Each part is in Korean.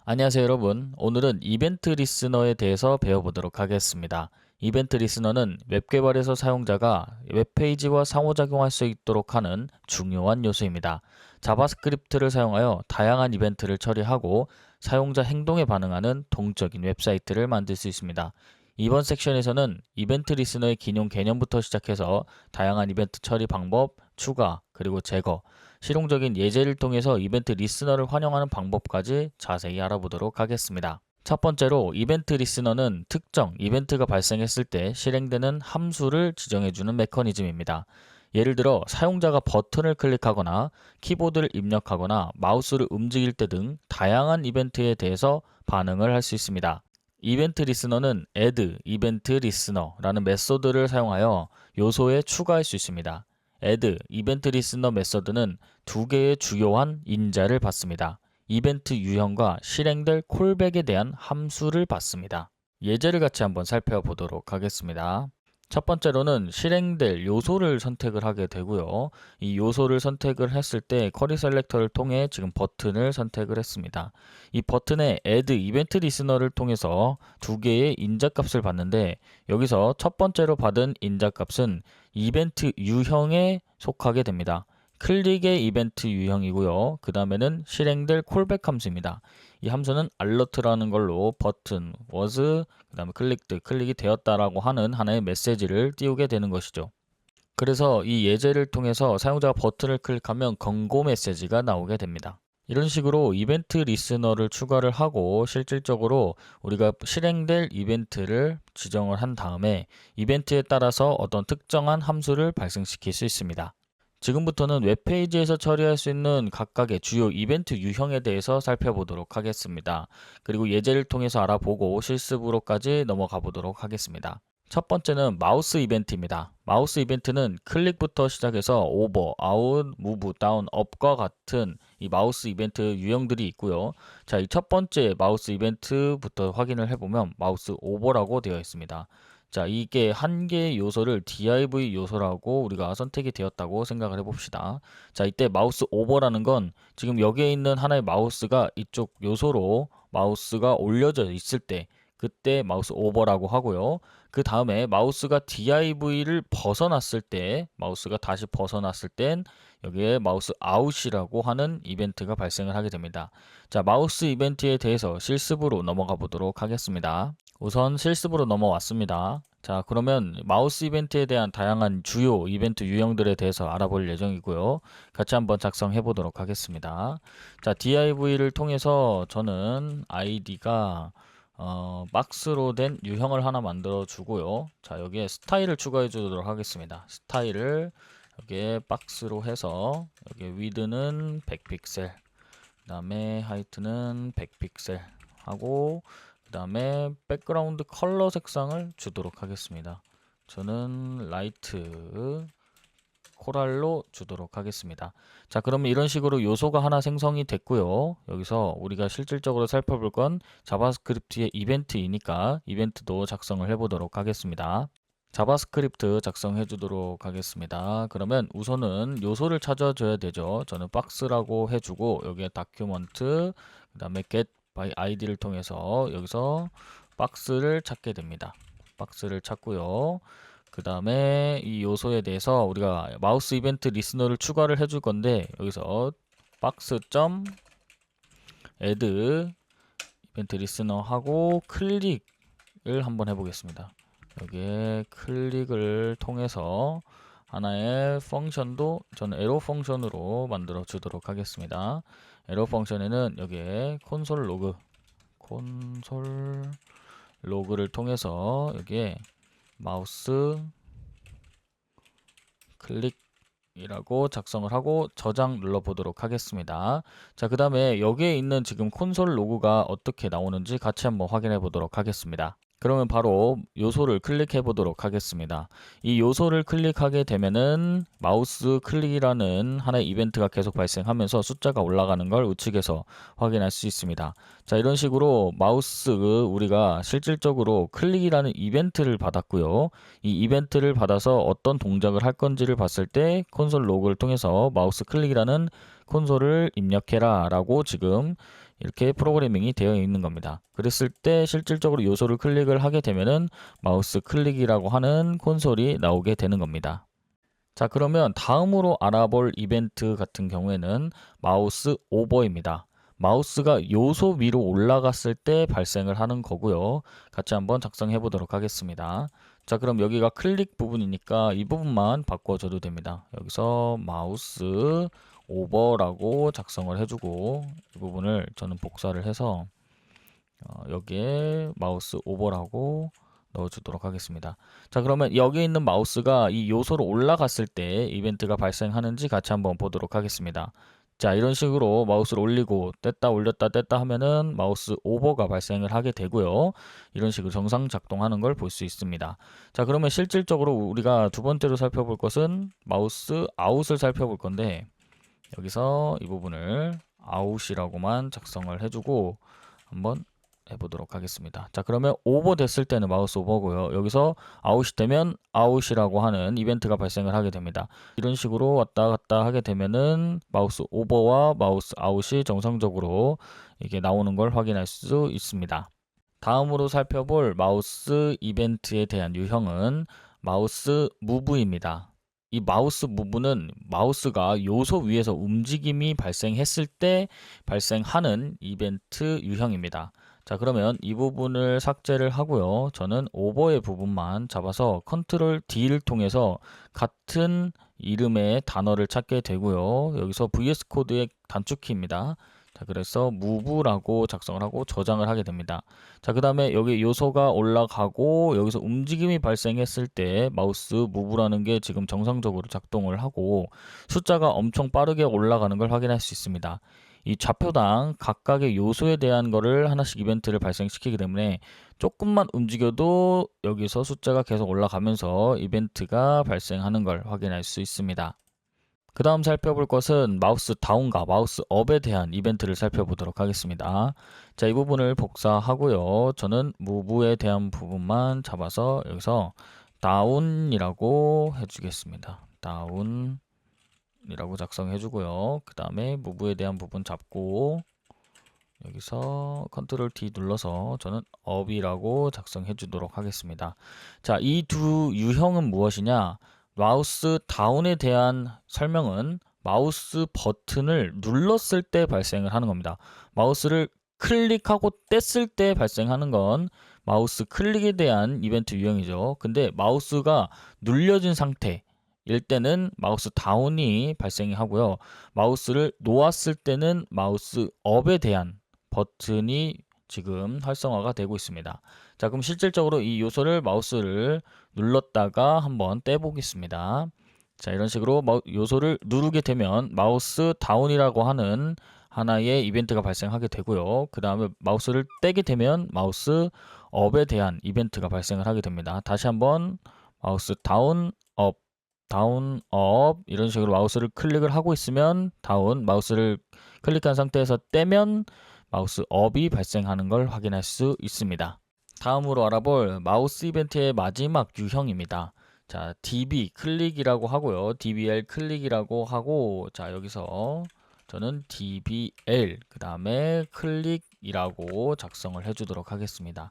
안녕하세요 여러분. 오늘은 이벤트 리스너에 대해서 배워보도록 하겠습니다. 이벤트 리스너는 웹 개발에서 사용자가 웹페이지와 상호작용할 수 있도록 하는 중요한 요소입니다. 자바스크립트를 사용하여 다양한 이벤트를 처리하고 사용자 행동에 반응하는 동적인 웹사이트를 만들 수 있습니다. 이번 섹션에서는 이벤트 리스너의 기능 개념부터 시작해서 다양한 이벤트 처리 방법, 추가, 그리고 제거, 실용적인 예제를 통해서 이벤트 리스너를 활용하는 방법까지 자세히 알아보도록 하겠습니다. 첫 번째로 이벤트 리스너는 특정 이벤트가 발생했을 때 실행되는 함수를 지정해주는 메커니즘입니다. 예를 들어 사용자가 버튼을 클릭하거나 키보드를 입력하거나 마우스를 움직일 때 등 다양한 이벤트에 대해서 반응을 할 수 있습니다. 이벤트 리스너는 add 이벤트 리스너라는 메소드를 사용하여 요소에 추가할 수 있습니다. add 이벤트 리스너 메소드는 두 개의 주요한 인자를 받습니다. 이벤트 유형과 실행될 콜백에 대한 함수를 받습니다. 예제를 같이 한번 살펴보도록 하겠습니다. 첫 번째로는 실행될 요소를 선택을 하게 되고요. 이 요소를 선택을 했을 때 쿼리 셀렉터를 통해 지금 버튼을 선택을 했습니다. 이 버튼에 add 이벤트 리스너를 통해서 두 개의 인자값을 받는데 여기서 첫 번째로 받은 인자값은 이벤트 유형에 속하게 됩니다. 클릭의 이벤트 유형이고요. 그 다음에는 실행될 콜백 함수입니다. 이 함수는 alert라는 걸로 버튼, was, 그 다음에 클릭이 되었다라고 하는 하나의 메시지를 띄우게 되는 것이죠. 그래서 이 예제를 통해서 사용자가 버튼을 클릭하면 경고 메시지가 나오게 됩니다. 이런 식으로 이벤트 리스너를 추가를 하고 실질적으로 우리가 실행될 이벤트를 지정을 한 다음에 이벤트에 따라서 어떤 특정한 함수를 발생시킬 수 있습니다. 지금부터는 웹페이지에서 처리할 수 있는 각각의 주요 이벤트 유형에 대해서 살펴보도록 하겠습니다. 그리고 예제를 통해서 알아보고 실습으로까지 넘어가 보도록 하겠습니다. 첫 번째는 마우스 이벤트입니다. 마우스 이벤트는 클릭부터 시작해서 오버, 아웃, 무브, 다운, 업과 같은 이 마우스 이벤트 유형들이 있고요. 자, 이 첫 번째 마우스 이벤트부터 확인을 해보면 마우스 오버라고 되어 있습니다. 자, 이게 한 개의 요소를 div 요소라고 우리가 선택이 되었다고 생각을 해봅시다. 자, 이때 마우스 오버라는 건 지금 여기에 있는 하나의 마우스가 이쪽 요소로 마우스가 올려져 있을 때 그때 마우스 오버라고 하고요. 그 다음에 마우스가 div를 벗어났을 때 마우스가 다시 벗어났을 땐 여기에 마우스 아웃이라고 하는 이벤트가 발생을 하게 됩니다. 자, 마우스 이벤트에 대해서 실습으로 넘어가 보도록 하겠습니다. 우선 실습으로 넘어왔습니다. 자, 그러면 마우스 이벤트에 대한 다양한 주요 이벤트 유형들에 대해서 알아볼 예정이고요. 같이 한번 작성해 보도록 하겠습니다. 자, div를 통해서 저는 id가 박스로 된 유형을 하나 만들어 주고요. 자, 여기에 스타일을 추가해 주도록 하겠습니다. 스타일을 여기에 박스로 해서 여기 width는 100픽셀, 그 다음에 하이트는 100픽셀 하고 그 다음에 백그라운드 컬러 색상을 주도록 하겠습니다. 저는 라이트 코랄로 주도록 하겠습니다. 자, 그러면 이런 식으로 요소가 하나 생성이 됐고요. 여기서 우리가 실질적으로 살펴볼 건 자바스크립트의 이벤트이니까 이벤트도 작성을 해보도록 하겠습니다. 자바스크립트 작성해 주도록 하겠습니다. 그러면 우선은 요소를 찾아줘야 되죠. 저는 박스라고 해주고 여기에 다큐먼트, 그 다음에 get by id를 통해서 여기서 박스를 찾게 됩니다. 박스를 찾고요. 그 다음에 이 요소에 대해서 우리가 마우스 이벤트 리스너를 추가를 해줄 건데 여기서 박스.add 이벤트 리스너 하고 클릭을 한번 해보겠습니다. 여기에 클릭을 통해서 하나의 펑션도 저는 에러 펑션으로 만들어 주도록 하겠습니다. 에러 펑션에는 여기에 콘솔 로그를 통해서 여기에 마우스 클릭이라고 작성을 하고 저장 눌러 보도록 하겠습니다. 자, 그 다음에 여기에 있는 지금 콘솔 로그가 어떻게 나오는지 같이 한번 확인해 보도록 하겠습니다. 그러면 바로 요소를 클릭해 보도록 하겠습니다. 이 요소를 클릭하게 되면은 마우스 클릭이라는 하나의 이벤트가 계속 발생하면서 숫자가 올라가는 걸 우측에서 확인할 수 있습니다. 자, 이런 식으로 마우스 우리가 실질적으로 클릭이라는 이벤트를 받았고요. 이 이벤트를 받아서 어떤 동작을 할 건지를 봤을 때 콘솔 로그를 통해서 마우스 클릭이라는 콘솔을 입력해라 라고 지금 이렇게 프로그래밍이 되어 있는 겁니다. 그랬을 때 실질적으로 요소를 클릭을 하게 되면은 마우스 클릭이라고 하는 콘솔이 나오게 되는 겁니다. 자, 그러면 다음으로 알아볼 이벤트 같은 경우에는 마우스 오버입니다. 마우스가 요소 위로 올라갔을 때 발생을 하는 거고요. 같이 한번 작성해 보도록 하겠습니다. 자, 그럼 여기가 클릭 부분이니까 이 부분만 바꿔줘도 됩니다. 여기서 마우스 오버라고 작성을 해주고 이 부분을 저는 복사를 해서 여기에 마우스 오버라고 넣어주도록 하겠습니다. 자, 그러면 여기 있는 마우스가 이 요소로 올라갔을 때 이벤트가 발생하는지 같이 한번 보도록 하겠습니다. 자, 이런 식으로 마우스를 올리고 뗐다 올렸다 뗐다 하면은 마우스 오버가 발생을 하게 되고요. 이런 식으로 정상 작동하는 걸 볼 수 있습니다. 자, 그러면 실질적으로 우리가 두 번째로 살펴볼 것은 마우스 아웃을 살펴볼 건데 여기서 이 부분을 아웃이라고만 작성을 해주고 한번 해보도록 하겠습니다. 자, 그러면 오버 됐을 때는 마우스 오버고요. 여기서 아웃이 되면 아웃이라고 하는 이벤트가 발생을 하게 됩니다. 이런 식으로 왔다 갔다 하게 되면은 마우스 오버와 마우스 아웃이 정상적으로 이게 나오는 걸 확인할 수 있습니다. 다음으로 살펴볼 마우스 이벤트에 대한 유형은 마우스 무브입니다. 이 마우스 무브는 마우스가 요소 위에서 움직임이 발생했을 때 발생하는 이벤트 유형입니다. 자, 그러면 이 부분을 삭제를 하고요. 저는 오버의 부분만 잡아서 컨트롤 D를 통해서 같은 이름의 단어를 찾게 되고요. 여기서 VS 코드의 단축키입니다. 자, 그래서 move라고 작성을 하고 저장을 하게 됩니다. 자, 그 다음에 여기 요소가 올라가고 여기서 움직임이 발생했을 때 마우스 move라는 게 지금 정상적으로 작동을 하고 숫자가 엄청 빠르게 올라가는 걸 확인할 수 있습니다. 이 좌표당 각각의 요소에 대한 거를 하나씩 이벤트를 발생시키기 때문에 조금만 움직여도 여기서 숫자가 계속 올라가면서 이벤트가 발생하는 걸 확인할 수 있습니다. 그 다음 살펴볼 것은 마우스 다운과 마우스 업에 대한 이벤트를 살펴보도록 하겠습니다. 자, 이 부분을 복사하고요. 저는 무브에 대한 부분만 잡아서 여기서 다운이라고 해주겠습니다. 다운 이라고 작성해 주고요. 그 다음에 무브에 대한 부분 잡고 여기서 컨트롤 D 눌러서 저는 업이라고 작성해 주도록 하겠습니다. 자, 이 두 유형은 무엇이냐? 마우스 다운에 대한 설명은 마우스 버튼을 눌렀을 때 발생을 하는 겁니다. 마우스를 클릭하고 뗐을 때 발생하는 건 마우스 클릭에 대한 이벤트 유형이죠. 근데 마우스가 눌려진 상태 일 때는 마우스 다운이 발생하고요. 마우스를 놓았을 때는 마우스 업에 대한 버튼이 지금 활성화가 되고 있습니다. 자, 그럼 실질적으로 이 요소를 마우스를 눌렀다가 한번 떼보겠습니다. 자, 이런 식으로 요소를 누르게 되면 마우스 다운이라고 하는 하나의 이벤트가 발생하게 되고요. 그 다음에 마우스를 떼게 되면 마우스 업에 대한 이벤트가 발생을 하게 됩니다. 다시 한번 마우스 다운, 업, 다운, 업 이런 식으로 마우스를 클릭을 하고 있으면 다운, 마우스를 클릭한 상태에서 떼면 마우스 업이 발생하는 걸 확인할 수 있습니다. 다음으로 알아볼 마우스 이벤트의 마지막 유형입니다. 자, DB 클릭이라고 하고요. DBL 클릭이라고 하고 자, 여기서 저는 DBL 그 다음에 클릭이라고 작성을 해주도록 하겠습니다.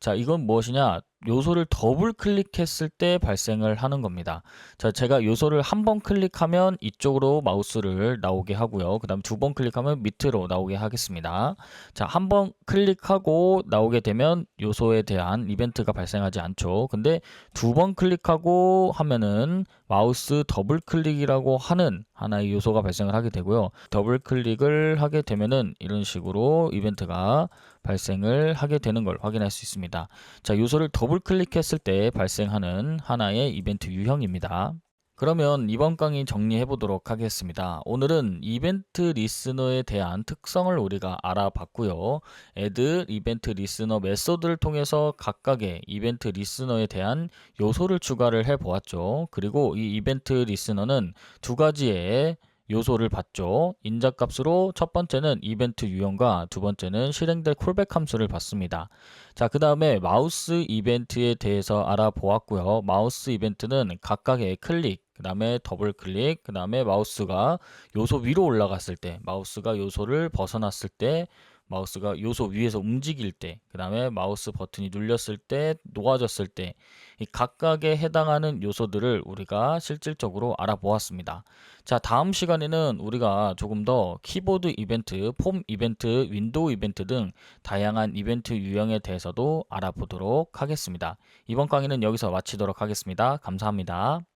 자, 이건 무엇이냐? 요소를 더블 클릭했을 때 발생을 하는 겁니다. 자, 제가 요소를 한 번 클릭하면 이쪽으로 마우스를 나오게 하고요. 그 다음 두 번 클릭하면 밑으로 나오게 하겠습니다. 자, 한 번 클릭하고 나오게 되면 요소에 대한 이벤트가 발생하지 않죠. 근데 두 번 클릭하고 하면은 마우스 더블 클릭이라고 하는 하나의 요소가 발생을 하게 되고요. 더블 클릭을 하게 되면은 이런 식으로 이벤트가 발생을 하게 되는 걸 확인할 수 있습니다. 자, 요소를 더블 클릭했을 때 발생하는 하나의 이벤트 유형입니다. 그러면 이번 강의 정리해 보도록 하겠습니다. 오늘은 이벤트 리스너에 대한 특성을 우리가 알아봤고요. add 이벤트 리스너 메소드를 통해서 각각의 이벤트 리스너에 대한 요소를 추가를 해 보았죠. 그리고 이 이벤트 리스너는 두 가지의 요소를 받죠. 인자값으로 첫 번째는 이벤트 유형과 두 번째는 실행될 콜백 함수를 받습니다. 자, 그 다음에 마우스 이벤트에 대해서 알아보았고요. 마우스 이벤트는 각각의 클릭, 그 다음에 더블 클릭, 그 다음에 마우스가 요소 위로 올라갔을 때, 마우스가 요소를 벗어났을 때, 마우스가 요소 위에서 움직일 때, 그 다음에 마우스 버튼이 눌렸을 때, 놓아졌을 때, 이 각각에 해당하는 요소들을 우리가 실질적으로 알아보았습니다. 자, 다음 시간에는 우리가 조금 더 키보드 이벤트, 폼 이벤트, 윈도우 이벤트 등 다양한 이벤트 유형에 대해서도 알아보도록 하겠습니다. 이번 강의는 여기서 마치도록 하겠습니다. 감사합니다.